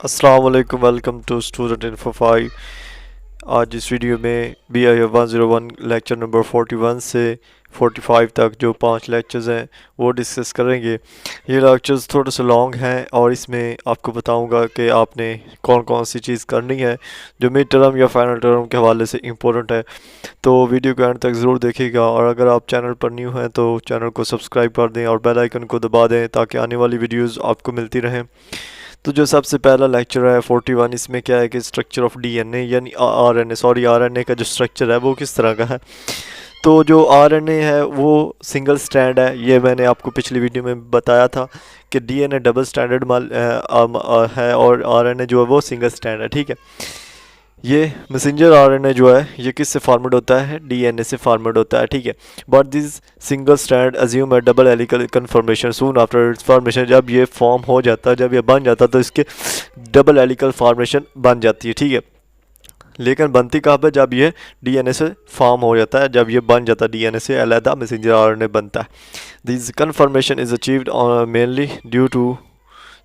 अस्सलाम वालेकुम, welcome to student info 5। आज इस वीडियो में BIF 101 लेक्चर नंबर 41 से 45 तक जो 5 लेक्चर्स हैं वो डिस्कस करेंगे। ये लेक्चर्स थोड़े से लॉन्ग हैं और इसमें आपको बताऊंगा कि आपने कौन कौन सी चीज़ करनी है जो मिड टर्म या फाइनल टर्म के हवाले से इम्पोर्टेंट है। तो वीडियो को एंड तक ज़रूर देखिएगा और अगर आप चैनल पर न्यू हैं तो चैनल को सब्सक्राइब कर दें और बेल आइकन को दबा दें ताकि आने वाली वीडियोज़ आपको मिलती रहें। तो जो सबसे पहला लेक्चर है 41, इसमें क्या है कि स्ट्रक्चर ऑफ DNA यानी RNA का जो स्ट्रक्चर है वो किस तरह का है। तो जो RNA है वो सिंगल स्ट्रैंड है, ये मैंने आपको पिछली वीडियो में बताया था कि DNA डबल स्टैंडर्ड है और RNA जो है वो सिंगल स्ट्रैंड है। ठीक है, ये मैसेंजर RNA जो है ये किससे फॉर्मेट होता है, DNA से फॉर्मेट होता है। ठीक है, but this single strand assume है double helical confirmation soon after its formation. जब ये फॉर्म हो जाता है, जब ये बन जाता है तो इसके डबल हेलिकल फॉर्मेशन बन जाती है। ठीक है, लेकिन बनती कहाँ पे, जब ये DNA से फॉर्म हो जाता है, जब ये बन जाता है DNA से अलहदा मैसेंजर RNA बनता है। This conformation is achieved mainly due to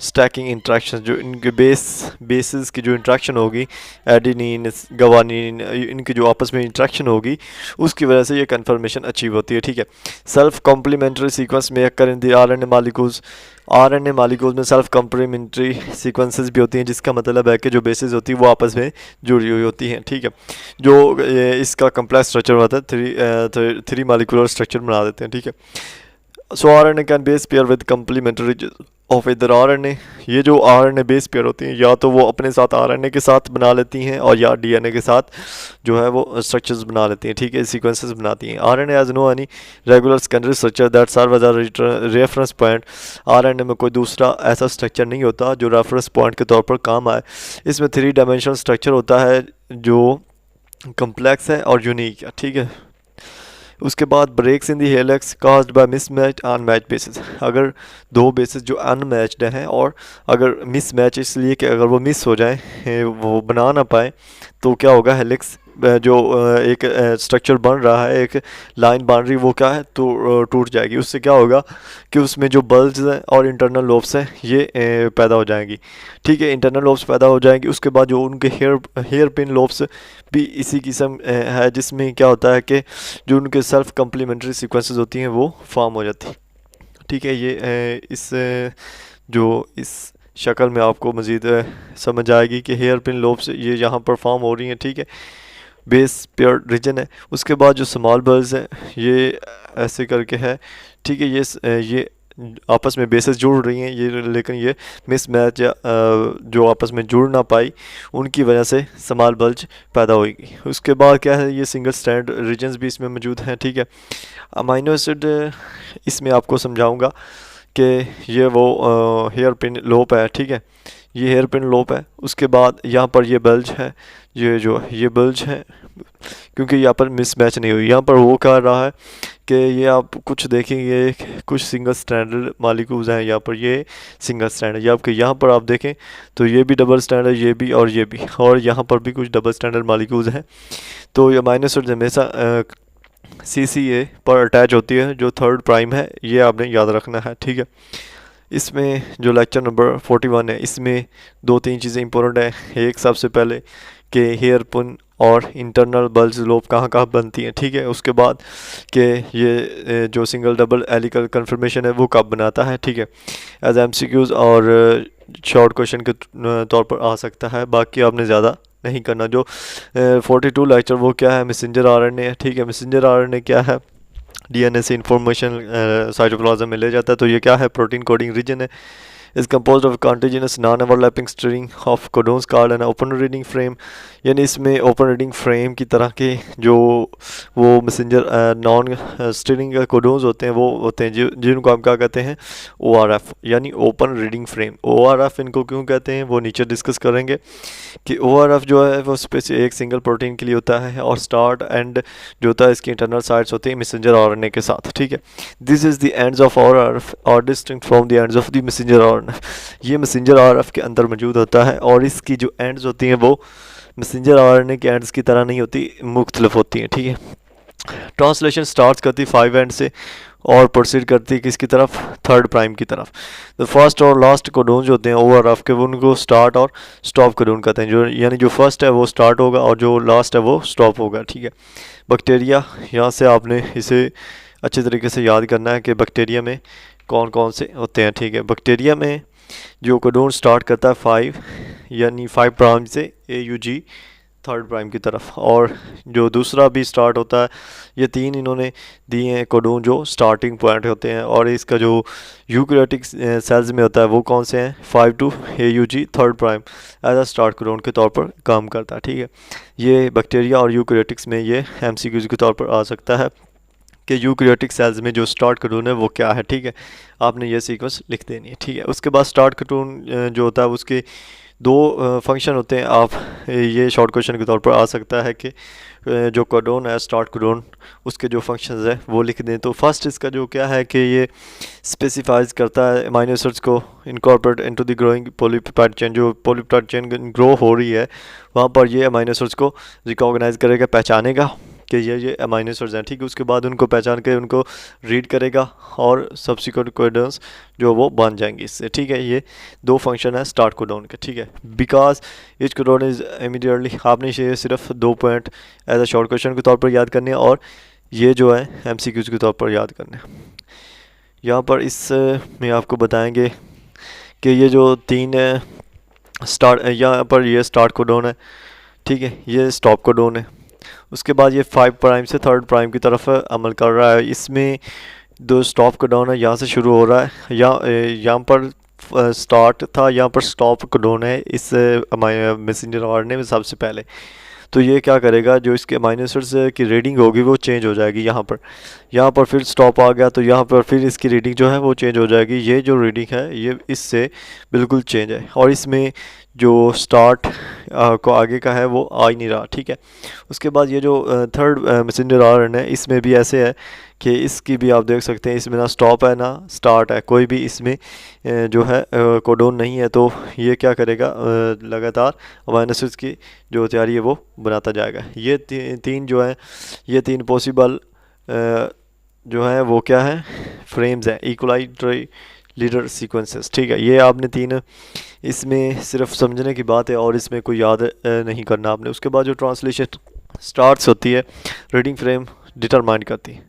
stacking interaction, जो इनके बेसिस की जो इंट्रैक्शन होगी, एडिनिन गवानीन, इनकी जो आपस में इंट्रैक्शन होगी उसकी वजह से ये कन्फर्मेशन अचीव होती है। ठीक है, सेल्फ कॉम्प्लीमेंट्री सीक्वेंस में occur in the RNA molecules में सेल्फ कॉम्प्लीमेंट्री सीक्वेंसेस भी होती हैं, जिसका मतलब है कि जो बेसिस होती है वो आपस में जुड़ी हुई होती हैं। ठीक है, जो इसका कम्प्लेक्स स्ट्रक्चर होता है, थ्री मालिकुलर स्ट्रक्चर बना देते हैं। ठीक है, so RNA can base pair with complementary of इधर RNA। ये जो RNA बेस पेयर होती हैं या तो वो अपने साथ RNA के साथ बना लेती हैं और या DNA के साथ जो है वो स्ट्रक्चर्स बना लेती हैं। ठीक है, सीक्वेंसेस बनाती हैं। RNA has no any regular secondary structure that serve as a reference point. RNA में कोई दूसरा ऐसा स्ट्रक्चर नहीं होता जो रेफरेंस पॉइंट के तौर पर काम आए। इसमें 3 डायमेंशनल स्ट्रक्चर होता है जो कम्प्लेक्स है और यूनिक है। ठीक है, उसके बाद breaks in the helix caused by mismatch unmatch bases. अगर दो बेसिस जो अनमैच्ड हैं और अगर मिसमैच इसलिए कि अगर वो मिस हो जाए, वो बना ना पाए, तो क्या होगा, हेलिक्स जो एक स्ट्रक्चर बन रहा है, एक लाइन बन रही, वो क्या है तो टूट जाएगी। उससे क्या होगा कि उसमें जो बल्ब्स हैं और इंटरनल लोब्स हैं ये पैदा हो जाएंगी। ठीक है, इंटरनल लोब्स पैदा हो जाएंगी। उसके बाद जो उनके हेयर पिन लोब्स भी इसी किस्म है, जिसमें क्या होता है कि जो उनके सेल्फ कम्प्लीमेंट्री सीक्वेंसेस होती हैं वो फॉर्म हो जाती हैं। ठीक है, ये जो इस शक्ल में आपको मज़ीद समझ आएगी कि हेयर पिन लोब्स ये यहाँ पर फॉर्म हो रही हैं। ठीक है, बेस पेयर रीजन है। उसके बाद जो स्मॉल बल्ब्स हैं ये ऐसे करके है। ठीक है, ये आपस में बेसेस जुड़ रही हैं ये, लेकिन ये मिसमैच या जो आपस में जुड़ ना पाई उनकी वजह से स्मॉल बल्ज पैदा होगी। उसके बाद क्या है, ये सिंगल स्ट्रैंड रीजन्स भी इसमें मौजूद हैं। ठीक है, अमाइनो एसिड इसमें आपको समझाऊंगा कि ये वो हेयर पिन लोप है। ठीक है, ये हेयर पिन लोप है। उसके बाद यहाँ पर ये बल्ज है, ये बल्ज है, क्योंकि यहाँ पर मिसमैच नहीं हुई। यहाँ पर वो कह रहा है कि ये आप कुछ देखेंगे, कुछ सिंगल स्टैंडर्ड मालिक्यूल्स हैं, यहाँ पर ये सिंगल स्टैंड है। ये आपके यहाँ पर आप देखें तो ये भी डबल स्टैंड है, ये भी और ये भी, और यहाँ पर भी कुछ डबल स्टैंडर्ड मालिक्यूल्स हैं। तो ये अमाइनो एसिड हमेशा CCA पर अटैच होती है, जो थर्ड प्राइम है, ये आपने याद रखना है। ठीक है, इसमें जो लेक्चर नंबर 41 है इसमें 2-3 चीज़ें इंपॉर्टेंट हैं। एक सबसे पहले कि हेयर पिन और इंटरनल बल्ज लोब कहाँ कहाँ बनती हैं। ठीक है, उसके बाद कि ये जो सिंगल डबल हेलिकल कन्फर्मेशन है वो कब बनाता है। ठीक है, एज MCQs और शॉर्ट क्वेश्चन के तौर पर आ सकता है। बाकी आपने ज़्यादा नहीं करना। जो 42 लेक्चर वो क्या है, मैसेंजर RNA है। ठीक है, मैसेंजर RNA क्या है, DNA से इंफॉर्मेशन साइटोप्लाज्म में ले जाता है। तो ये क्या है, प्रोटीन कोडिंग रीजन है। Is compose of continuous non overlapping string of codons called an open reading frame. यानी इसमें ओपन रीडिंग फ्रेम की तरह के जो वो मैसेंजर नॉन स्ट्रिंग कोडोन्स होते हैं वो होते हैं जिनको हम क्या कहते हैं, ORF यानी ओपन रीडिंग फ्रेम। ORF इनको क्यों कहते हैं वो नीचे डिस्कस करेंगे कि ORF जो है वो एक सिंगल प्रोटीन के लिए होता है और स्टार्ट एंड जो होता है इसकी इंटरनल साइट्स होती हैं मैसेंजर RNA के साथ। ठीक है, this is the ends of ORF और distinct from the ends of the messenger RNA। ये मैसेंजर RF के अंदर मौजूद होता है और इसकी जो एंड्स होती हैं वो मैसेंजर RNA के एंड्स की तरह नहीं होती, मुख्तलिफ होती हैं। ठीक है, ट्रांसलेशन स्टार्ट करती 5 एंड से और प्रोसीड करती किसकी तरफ, थर्ड प्राइम की तरफ। तो फर्स्ट और लास्ट कोडोन जो होते हैं ओवर ऑफ के, वो उनको स्टार्ट और स्टॉप कोडोन कहते हैं। जो यानी जो फर्स्ट है वो स्टार्ट होगा और जो लास्ट है वो स्टॉप होगा, ठीक है। बैक्टीरिया, यहाँ से आपने इसे अच्छे तरीके से याद करना है कि बैक्टीरिया में कौन कौन से होते हैं, ठीक है। बैक्टीरिया में जो कोडोन स्टार्ट करता है 5 यानी 5 प्राइम से AUG थर्ड प्राइम की तरफ, और जो दूसरा भी स्टार्ट होता है, ये तीन इन्होंने दिए हैं कोडोन जो स्टार्टिंग पॉइंट होते हैं। और इसका जो यूकैरियोटिक सेल्स में होता है वो कौन से हैं, 5 to AUG third prime as a start codon के तौर पर काम करता है, ठीक है। ये बैक्टीरिया और यूकैरियोटिक्स में ये MCQs के तौर पर आ सकता है कि यूकैरियोटिक सेल्स में जो स्टार्ट कोडोन है वो क्या है, ठीक है। आपने ये सीक्वेंस लिख देनी है, ठीक है। उसके बाद स्टार्ट कोडोन जो होता है उसके दो फंक्शन होते हैं। आप ये शॉर्ट क्वेश्चन के तौर पर आ सकता है कि जो कोडोन है स्टार्ट कोडोन उसके जो फंक्शंस है वो लिख दें। तो फर्स्ट इसका जो क्या है कि ये स्पेसिफाइज करता है अमीनो एसिड्स को incorporate into the growing polypeptide chain. जो पॉलीपेप्टाइड चेन ग्रो हो रही है वहाँ पर ये अमीनो एसिड्स को रिकॉग्नाइज करेगा, पहचानेगा कि ये अमीनो एसिड्स हैं, ठीक है। उसके बाद उनको पहचान के उनको रीड करेगा और सब्सिक्वेंट कोडोन्स जो वो बन जाएंगे इससे, ठीक है। ये दो फंक्शन है स्टार्ट कोडोन के, ठीक है। Because each codon is immediately, आपने ये सिर्फ 2 point as a short question के तौर पर याद करने हैं और ये जो है MCQs के तौर पर याद करने हैं। यहाँ पर इस में आपको बताएंगे कि ये जो तीन स्टार्ट, यहाँ पर ये स्टार्ट कोडोन है, ठीक है, ये स्टॉप कोडोन है। उसके बाद ये 5 प्राइम से थर्ड प्राइम की तरफ अमल कर रहा है। इसमें दो स्टॉप कोडोन है, यहाँ से शुरू हो रहा है, यहाँ पर स्टार्ट था, यहाँ पर स्टॉप कोडोन है इस मैसेंजर आरएनए में सबसे पहले। तो ये क्या करेगा, जो इसके अमीनो एसिड्स की रीडिंग होगी वो चेंज हो जाएगी। यहाँ पर फिर स्टॉप आ गया तो यहाँ पर फिर इसकी रीडिंग जो है वो चेंज हो जाएगी। ये जो रीडिंग है ये इससे बिल्कुल चेंज है और इसमें जो स्टार्ट को आगे का है वो आ ही नहीं रहा, ठीक है। उसके बाद ये जो थर्ड मैसेंजर आरएनए है इसमें भी ऐसे है कि इसकी भी आप देख सकते हैं, इसमें ना स्टॉप है ना स्टार्ट है, कोई भी इसमें जो है कोडोन नहीं है। तो ये क्या करेगा, लगातार अमीनो एसिड्स की जो तैयारी है वो बनाता जाएगा। ये तीन जो है, ये तीन पॉसिबल जो है वो क्या है, फ्रेम्स हैं, इक्वलाइटरी लीडर सीक्वेंसेस, ठीक है। ये आपने तीन, इसमें सिर्फ समझने की बात है और इसमें कोई याद नहीं करना आपने। उसके बाद जो ट्रांसलेशन स्टार्ट्स होती है, रीडिंग फ्रेम डिटरमाइन करती है।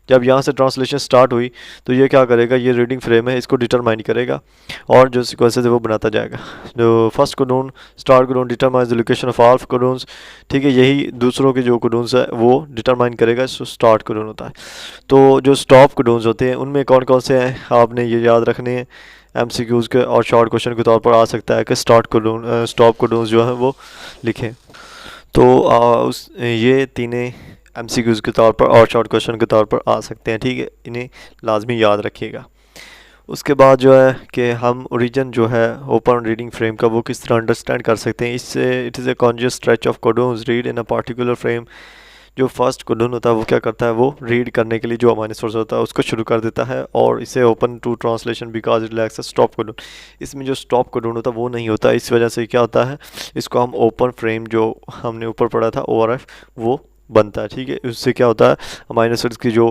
जब यहाँ से ट्रांसलेशन स्टार्ट हुई तो ये क्या करेगा, ये रीडिंग फ्रेम है इसको डिटरमाइन करेगा और जो सीक्वेंसेस है वो बनाता जाएगा। जो first codon start codon determines the location of all codons, ठीक है। यही दूसरों के जो कोडोन्स है वो डिटरमाइन करेगा, सो स्टार्ट कोडोन होता है। तो जो स्टॉप कोडोन्स होते हैं उनमें कौन कौन से हैं आपने ये याद रखने हैं। MCQs के और शॉर्ट क्वेश्चन के तौर पर आ सकता है कि स्टार्ट कोडोन स्टॉप कोडोन्स जो है वो लिखें। तो ये तीनों MCQs के तौर पर और शॉर्ट क्वेश्चन के तौर पर आ सकते हैं, ठीक है। इन्हें लाजमी याद रखिएगा। उसके बाद जो है कि हम ओरिजिन जो है ओपन रीडिंग फ्रेम का वो किस तरह अंडरस्टैंड कर सकते हैं। इससे it is a conscious stretch of codons read in a particular frame. जो फर्स्ट कोडोन होता है वो क्या करता है, वो रीड करने के लिए जो अमीनो एसिड्स होता है उसको शुरू कर देता है और इसे open to translation because it lacks a stop codon. इसमें जो स्टॉप कोडोन होता है वो नहीं होता, इस वजह से क्या होता है, इसको हम ओपन फ्रेम जो हमने ऊपर पढ़ा था ORF वो बनता है, ठीक है। उससे क्या होता है, अमीनो एसिड्स की जो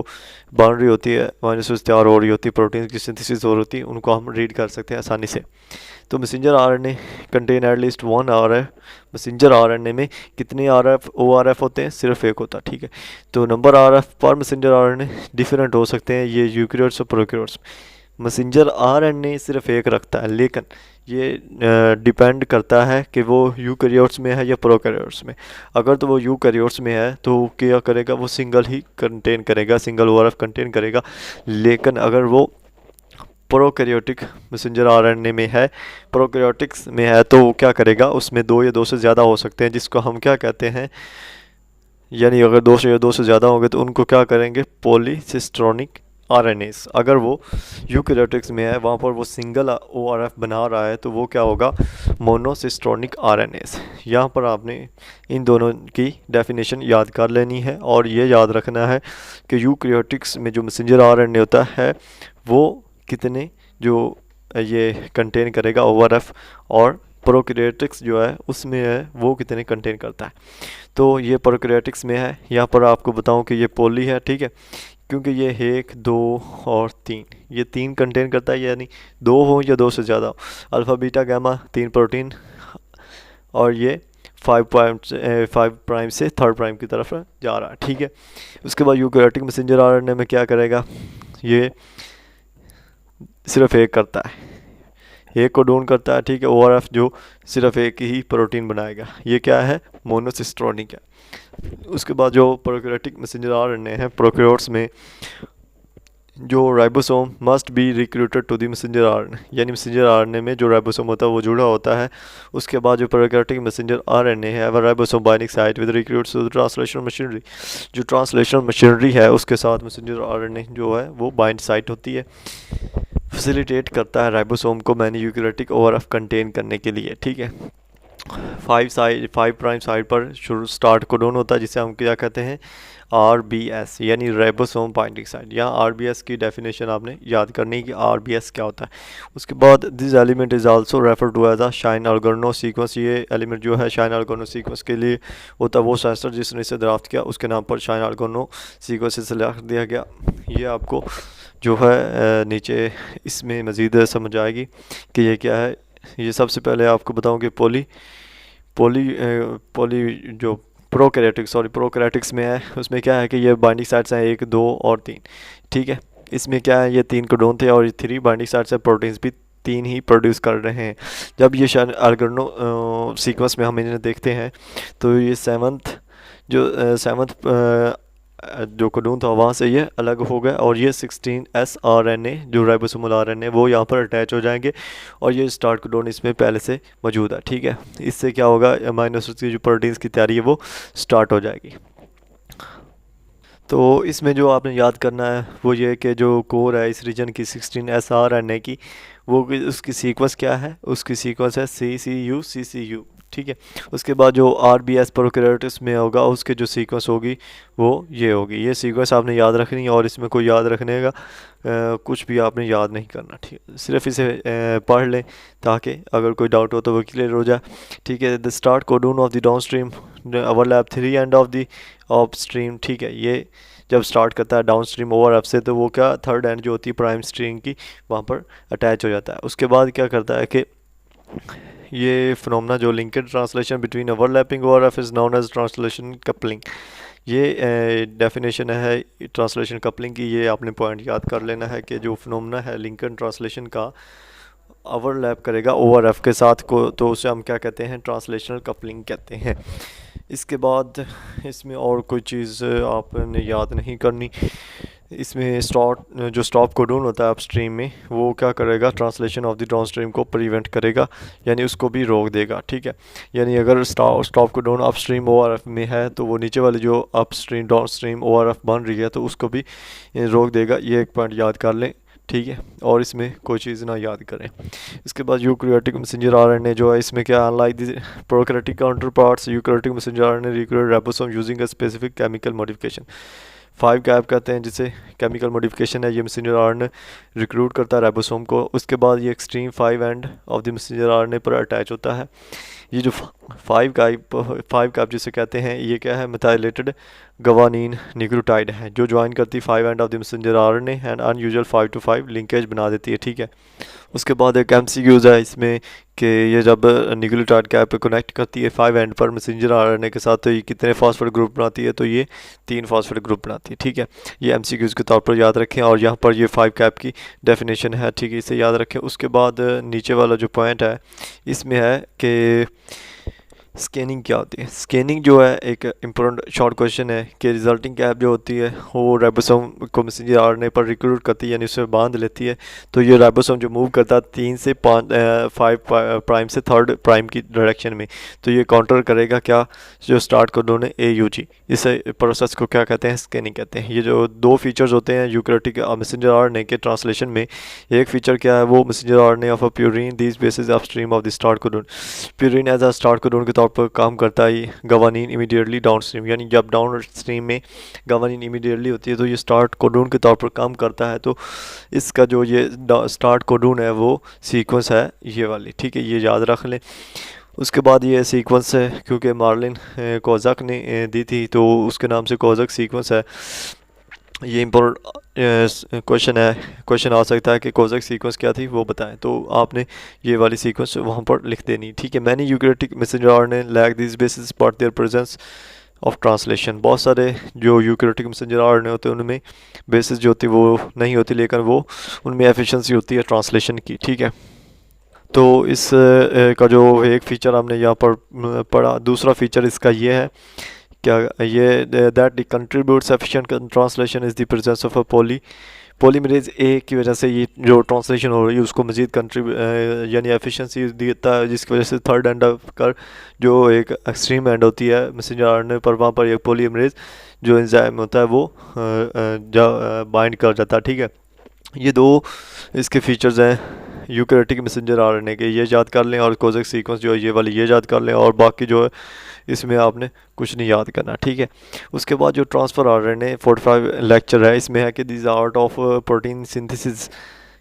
बाउंड्री होती है, अमीनो एसिड्स तैयार हो रही होती है, प्रोटीन की सिंथेसिस हो रही होती है, उनको हम रीड कर सकते हैं आसानी से। तो messenger RNA contain at least 1 RF। Messenger RNA में कितने ORF होते हैं, सिर्फ एक होता है, ठीक है। तो नंबर RF पर मैसेंजर आरएनए डिफरेंट हो सकते हैं, ये यूकैरियोट्स और प्रोकैरियोट्स। मैसेंजर आरएनए सिर्फ एक रखता है, लेकिन ये डिपेंड करता है कि वो यूकैरियोट्स में है या प्रोकैरियोट्स में। अगर तो वो यूकैरियोट्स में है तो क्या करेगा, वो सिंगल ही कंटेन करेगा, सिंगल ORF कंटेन करेगा। लेकिन अगर वो प्रोकैरियोटिक मैसेंजर आरएनए में है, प्रोकैरियोटिक्स में है, तो वो क्या करेगा, उसमें 2 या 2 से ज़्यादा हो सकते हैं, जिसको हम क्या कहते हैं, यानी अगर 2 या 2 से ज़्यादा होंगे तो उनको क्या करेंगे, पॉलीसिस्ट्रोनिक आरएनएस। अगर वो यूकैरियोटिक्स में है, वहाँ पर वो सिंगल ORF बना रहा है, तो वो क्या होगा, मोनोसिस्ट्रोनिक आरएनएस। यहाँ पर आपने इन दोनों की डेफिनेशन याद कर लेनी है और ये याद रखना है कि यूकैरियोटिक्स में जो मैसेंजर आरएनए होता है वो कितने जो ये कंटेन करेगा ORF और प्रोकैरियोटिक्स जो है उसमें है वो कितने कंटेन करता है। तो ये प्रोकैरियोटिक्स में है। यहाँ पर आपको बताऊं कि ये पोली है, ठीक है, क्योंकि ये 1, 2 और 3, ये 3 कंटेन करता है, यानी 2 हो या 2 से ज़्यादा हो। अल्फ़ा बीटा गामा 3 प्रोटीन, और ये 5 प्राइम से 3rd प्राइम की तरफ जा रहा है, ठीक है। उसके बाद यूकैरियोटिक मैसेंजर आरएनए में क्या करेगा, ये सिर्फ एक करता है, एक को डोन करता है, ठीक है। ओआरएफ जो सिर्फ एक ही प्रोटीन बनाएगा, ये क्या है, मोनोसिस्ट्रोनिक है। उसके बाद जो प्रोकैरियोटिक मैसेंजर आरएनए है, प्रोकैरियोट्स में जो ribosome must be recruited to the messenger RNA, यानी मैसेंजर आरएनए में जो राइबोसोम होता है वो जुड़ा होता है। उसके बाद जो प्रोकैरियोटिक मैसेंजर आरएनए है वह ribosome binding site with recruits to the translation machinery, जो ट्रांसलेशन मशीनरी है उसके साथ मैसेंजर आरएनए जो है वो बाइंड साइट होती है, फैसिलिटेट करता है राइबोसोम को मैनी यूकैरियोटिक ओआरएफ कंटेन करने के लिए, ठीक है। 5 प्राइम साइड पर शुरू स्टार्ट कोडोन होता है, जिसे हम क्या कहते हैं, RBS, यानी राइबोसोम बाइंडिंग साइट। यहाँ RBS की डेफिनेशन आपने याद करनी है कि RBS क्या होता है। उसके बाद this element is also refer to as a shine Dalgarno sequence, ये एलिमेंट जो है शाइन ऑर्गेनो सीक्वेंस के लिए होता है। वो सेंसर जिसने इसे ड्राफ्ट किया उसके नाम पर शाइन ऑर्गेनो सीक्वेंस से लिख दिया गया। ये आपको जो है नीचे इसमें मज़ीद समझ आएगी कि ये क्या है। ये सबसे पहले आपको बताऊँ कि पोली जो प्रोकैरियोटिक्स में है, उसमें क्या है कि ये बाइंडिंग साइट्स हैं 1, 2 और 3, ठीक है। इसमें क्या है, ये 3 कोडोन थे और ये 3 बाइंडिंग साइट्स है, प्रोटीन्स भी 3 ही प्रोड्यूस कर रहे हैं। जब ये ऑर्गेनो सीक्वेंस में हम इन्हें देखते हैं तो ये सेवन्थ जो कोडोन था वहाँ से ये अलग हो गया, और ये 16S RNA जो राइबोसोमल RNA वो यहाँ पर अटैच हो जाएंगे, और ये स्टार्ट कोडोन इसमें पहले से मौजूद है, ठीक है। इससे क्या होगा, अमीनो एसिड्स की जो प्रोटीन्स की तैयारी है वो स्टार्ट हो जाएगी। तो इसमें जो आपने याद करना है वो ये कि जो कोर है इस रीजन की 16S RNA की, वो उसकी सीक्वेंस क्या है, उसकी सीक्वेंस है CCU, ठीक है। उसके बाद जो RBS प्रोकैरियोटिक्स में होगा उसके जो सीक्वेंस होगी वो ये होगी। ये सीक्वेंस आपने याद रखनी है, और इसमें कोई याद रखने का कुछ भी आपने याद नहीं करना, ठीक है। सिर्फ इसे पढ़ लें ताकि अगर कोई डाउट हो तो वो क्लियर हो जाए, ठीक है। The start codon of the down stream overlap 3 end of the up stream, ठीक है। ये जब स्टार्ट करता है डाउन स्ट्रीम ओवरलैप से तो वो क्या 3rd एंड जो होती है प्राइम स्ट्रीम की वहाँ पर अटैच हो जाता है। उसके बाद क्या करता है कि ये फिनोमेना जो linked translation between overlapping ORF is known as translation coupling, ये डेफिनेशन है ट्रांसलेशन कपलिंग की। ये आपने पॉइंट याद कर लेना है कि जो फिनोमेना है लिंकेड ट्रांसलेशन का ओवरलैप करेगा ओआरएफ के साथ को, तो उसे हम क्या कहते हैं, ट्रांसलेशनल कपलिंग कहते हैं। इसके बाद इसमें और कोई चीज़ आपने याद नहीं करनी। इसमें जो स्टॉप कोडोन होता है अपस्ट्रीम में वो क्या करेगा, ट्रांसलेशन ऑफ द डाउनस्ट्रीम को प्रिवेंट करेगा, यानी उसको भी रोक देगा, ठीक है। यानी अगर स्टॉप कोडोन अपस्ट्रीम ओआरएफ में है तो वो नीचे वाली जो अपस्ट्रीम डाउनस्ट्रीम ओआरएफ बन रही है तो उसको भी रोक देगा। ये एक पॉइंट याद कर लें, ठीक है, और इसमें कोई चीज़ ना याद करें। इसके बाद यूकैरियोटिक मैसेंजर आरएनए जो है इसमें क्या, unlike the prokaryotic counter parts eukaryotic messenger RNA recruit ribosome using a specific chemical modification. 5 cap कहते हैं जिसे केमिकल मॉडिफिकेशन है। ये मैसेंजर आरएनए रिक्रूट करता है राइबोसोम को। उसके बाद ये extreme 5 end of the messenger RNA पर अटैच होता है। ये जो 5 कैप जिसे कहते हैं ये क्या है, मेथाइलेटेड गवानीन न्यूक्लियोटाइड है जो ज्वाइन करती 5 end of the messenger RNA and unusual 5 to 5 linkage बना देती है, ठीक है। उसके बाद एक MCQs है इसमें कि ये जब न्यूक्लियोटाइड कैप कनेक्ट करती है 5 एंड पर मैसेंजर आरएनए के साथ तो ये कितने फॉस्फेट ग्रुप बनाती है, तो ये 3 फॉस्फेट ग्रुप बनाती है, ठीक है। ये MCQs के तौर पर याद रखें, और यहाँ पर ये 5 कैप की डेफिनेशन है, ठीक है, इसे याद रखें। उसके बाद नीचे वाला जो पॉइंट है इसमें है कि स्कैनिंग क्या होती है। स्कैनिंग जो है एक इम्पोर्टेंट शॉर्ट क्वेश्चन है कि रिजल्टिंग कैप जो होती है वो राइबोसोम को मैसेंजर आरएनए पर रिक्रूट करती है, यानी उसमें बांध लेती है। तो ये राइबोसोम जो मूव करता है 3 से 5 प्राइम से 3rd प्राइम की डायरेक्शन में, तो ये काउंटर करेगा क्या, जो स्टार्ट कोडोन है AUG। इस प्रोसेस को क्या कहते हैं, स्कैनिंग कहते हैं। ये जो 2 फीचर्स होते हैं यूकैरियोटिक मैसेंजर आरएनए के ट्रांसलेशन में, एक फीचर क्या है, वो messenger RNA of a purine these bases upstream of the start codon. Purine as a start codon के तौर पर काम करता है ये गवानीन इमीडिएटली डाउन स्ट्रीम, यानी जब डाउन स्ट्रीम में गवानीन इमीडिएटली होती है तो ये स्टार्ट कोडून के तौर पर काम करता है। तो इसका जो ये स्टार्ट कोडून है वो सीक्वेंस है ये वाली, ठीक है, ये याद रख लें। उसके बाद ये सीक्वेंस है, क्योंकि मार्लिन कोज़क ने दी थी तो उसके नाम से कोज़क सीक्वेंस है। ये इम्पोर्टेंट क्वेश्चन है, क्वेश्चन आ सकता है कि कोज़क सीक्वेंस क्या थी वो बताएं, तो आपने ये वाली सीक्वेंस वहाँ पर लिख देनी, ठीक है। मैनी यूकैरियोटिक मैसेंजर ने lack this bases but their presence of translation, बहुत सारे जो यूकैरियोटिक मैसेंजर आरएनए होते हैं उनमें बेसिस जो होती है वो नहीं होती, लेकिन वो उनमें एफिशिएंसी होती है ट्रांसलेशन की, ठीक है। तो इस का जो एक फ़ीचर हमने यहाँ पर पढ़ा, दूसरा फ़ीचर इसका ये है क्या, ये that the contributes efficient translation is the presence of a polymerase A की वजह से ये जो ट्रांसलेशन हो रही है उसको मज़ीद यानी एफिशिएंसी देता है, जिसकी वजह से थर्ड एंड कर जो एक एक्सट्रीम एंड होती है मैसेंजर आरएनए पर, वहाँ पर एक पॉलीमरेज जो एंजाइम होता है वो बाइंड कर जाता है, ठीक है। ये दो इसके फीचर्स हैं यूकैरियोटिक मैसेंजर आरएनए के, ये याद कर लें, और कोज़क सीक्वेंस जो है ये वाली ये याद कर लें, और बाकी जो है इसमें आपने कुछ नहीं याद करना, ठीक है। उसके बाद जो ट्रांसफ़र आरएनए 45 लेक्चर है, इसमें है कि this art of protein synthesis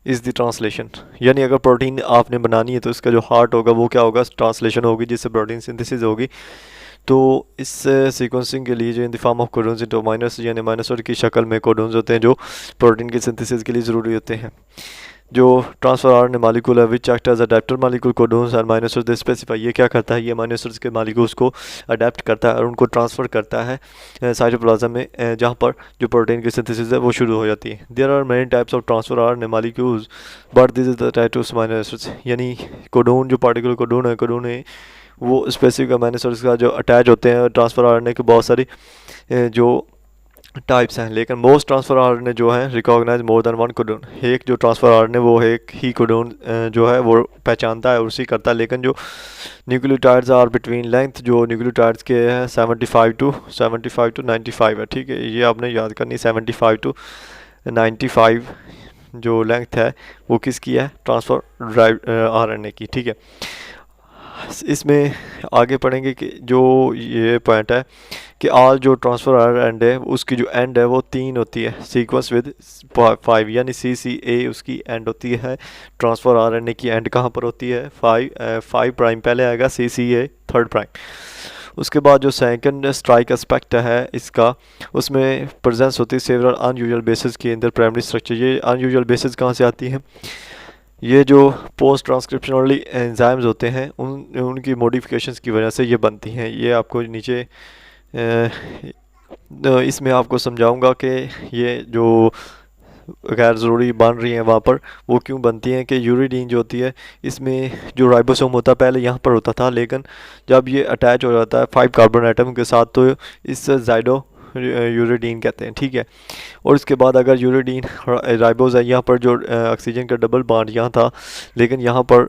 is the translation, यानी अगर प्रोटीन आपने बनानी है तो इसका जो हार्ट होगा वो क्या होगा, ट्रांसलेशन होगी, जिससे प्रोटीन सिंथेसिस होगी। तो इस सीक्वेंसिंग के लिए जो in the form of codons into amino acid यानी अमीनो एसिड की शक्ल में कोडोन्स होते हैं जो प्रोटीन के सिंथेसिस के लिए ज़रूरी होते हैं। जो ट्रांसफर आरएनए मॉलिक्यूल है which act as adapter molecule codons and amino acid specify, ये क्या करता है, ये अमीनो एसिड्स के मॉलिक्यूल्स को अडेप्ट करता है और उनको ट्रांसफ़र करता है साइटोप्लाज्म में, जहाँ पर जो प्रोटीन की सिंथेसिस है वो शुरू हो जाती है। There are many types of transfer RNA molecules but this is the type to amino acids, यानी कोडोन जो पार्टिकुलर कोडोन है वो स्पेसिफिक अमीनो एसिड्स का जो अटैच होते हैं। ट्रांसफर आरएनए के बहुत सारी जो टाइप्स हैं, लेकिन मोस्ट ट्रांसफर आरएनए जो है recognize more than one codon, एक जो ट्रांसफर आरएनए वो एक ही कोडोन जो है वो पहचानता है और उसी करता है, लेकिन जो न्यूक्लियोटाइड्स आर बिटवीन लेंथ जो न्यूक्लियोटाइड्स के हैं 75 टू 95 है, ठीक है, ये आपने याद करनी, 75 टू 95 जो लेंथ है वो किसकी है, ट्रांसफर आरएनए की, ठीक है। इसमें आगे पढ़ेंगे कि जो ये पॉइंट है कि आल जो ट्रांसफर एंड है उसकी जो एंड है वो 3 होती है, सीक्वेंस विद 5, यानी CCA उसकी एंड होती है, ट्रांसफर आरएनए की एंड कहाँ पर होती है, 5 प्राइम पहले आएगा, CCA 3rd प्राइम। उसके बाद जो सेकंड स्ट्राइक एस्पेक्ट है इसका, उसमें प्रेजेंस होती है सेवरल अनयूजुअल बेसिस के अंदर प्राइमरी स्ट्रक्चर। ये अनयूजुअल बेसिस कहाँ से आती है, ये जो पोस्ट ट्रांसक्रिप्शनली एंजाइम्स होते हैं उनकी मॉडिफिकेशंस की वजह से ये बनती हैं। ये आपको नीचे इसमें आपको समझाऊंगा कि ये जो गैर ज़रूरी बन रही हैं वहाँ पर वो क्यों बनती हैं, कि यूरिडीन जो होती है इसमें जो राइबोसोम होता है पहले यहाँ पर होता था, लेकिन जब ये अटैच हो जाता है 5 कार्बन एटम के साथ तो इस जाइडो यूरिडीन कहते हैं, ठीक है। और इसके बाद अगर यूरिडीन राइबोज है, यहाँ पर जो ऑक्सीजन का डबल बॉन्ड यहाँ था, लेकिन यहाँ पर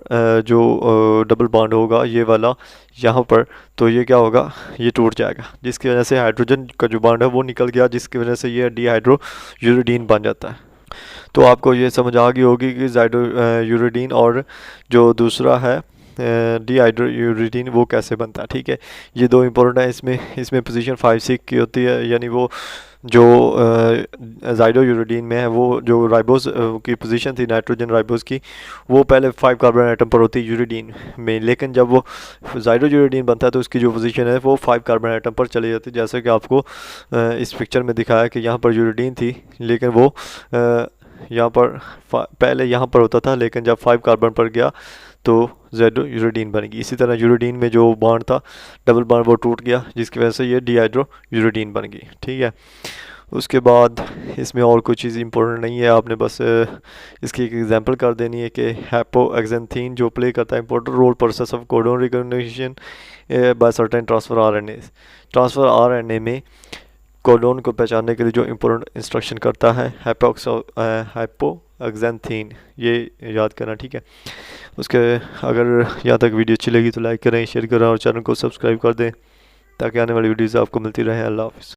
जो डबल बॉन्ड होगा ये वाला यहाँ पर, तो ये क्या होगा, ये टूट जाएगा, जिसकी वजह से हाइड्रोजन का जो बॉन्ड है वो निकल गया, जिसकी वजह से ये डिहाइड्रो यूरिडीन बन जाता है। तो आपको ये समझ आ गई होगी कि जाइडो यूरिडीन और जो दूसरा है डिहाइड्रो यूरिडीन वो कैसे बनता है, ठीक है। ये दो इंपॉर्टेंट है, इसमें पोजीशन 5-6 की होती है, यानी वो जो जाइडो यूरिडीन में है वो जो राइबोस की पोजीशन थी नाइट्रोजन राइबोस की वो पहले 5 कार्बन एटम पर होती है यूरिडीन में, लेकिन जब वो जाइडो यूरिडीन बनता है तो उसकी जो पोजीशन है वो 5 कार्बन एटम पर चली जाती है, जैसे कि आपको इस पिक्चर में दिखाया कि यहाँ पर यूरिडीन थी, लेकिन वो यहाँ पर पहले यहाँ पर होता था, लेकिन जब 5 कार्बन पर गया तो ज़ाइडो यूरिडीन बनेगी। इसी तरह यूरिडीन में जो बॉन्ड था डबल बॉन्ड वो टूट गया, जिसकी वजह से ये डिहाइड्रो यूरिडीन बन गई, ठीक है। उसके बाद इसमें और कोई चीज़ इंपॉर्टेंट नहीं है, आपने बस इसकी एक एग्जांपल कर देनी है कि हैपोएक्सेंथीन जो प्ले करता है important role process of codon recognition by certain transfer RNA में कोडोन को पहचानने के लिए जो इम्पोर्टेंट इंस्ट्रक्शन करता है हैपोएक्सेंथीन, ये याद करना, ठीक है। उसके अगर यहाँ तक वीडियो अच्छी लगी तो लाइक करें, शेयर करें और चैनल को सब्सक्राइब कर दें ताकि आने वाली वीडियोज़ आपको मिलती रहे। अल्लाह हाफ़िज़।